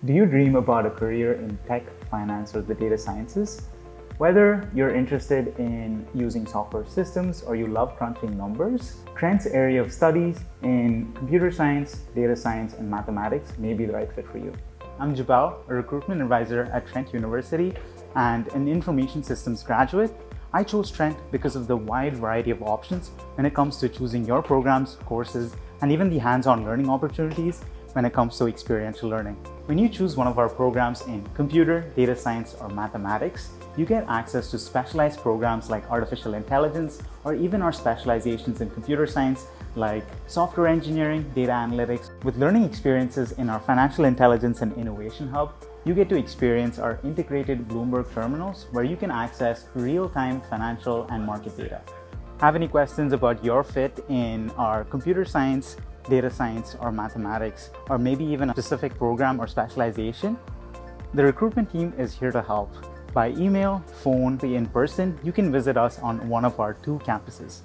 Do you dream about a career in tech, finance, or the data sciences? Whether you're interested in using software systems or you love crunching numbers, Trent's area of studies in computer science, data science, and mathematics may be the right fit for you. I'm Juble, a recruitment advisor at Trent University and an information systems graduate. I chose Trent because of the wide variety of options when it comes to choosing your programs, courses, and even the hands-on learning opportunities when it comes to experiential learning. When you choose one of our programs in computer, data science, or mathematics, you get access to specialized programs like artificial intelligence, or even our specializations in computer science like software engineering, data analytics. With learning experiences in our Financial Intelligence and Innovation Hub, you get to experience our integrated Bloomberg terminals where you can access real-time financial and market data. Have any questions about your fit in our computer science, data science, or mathematics, or maybe even a specific program or specialization? The recruitment team is here to help. By email, phone, in person, you can visit us on one of our 2 campuses.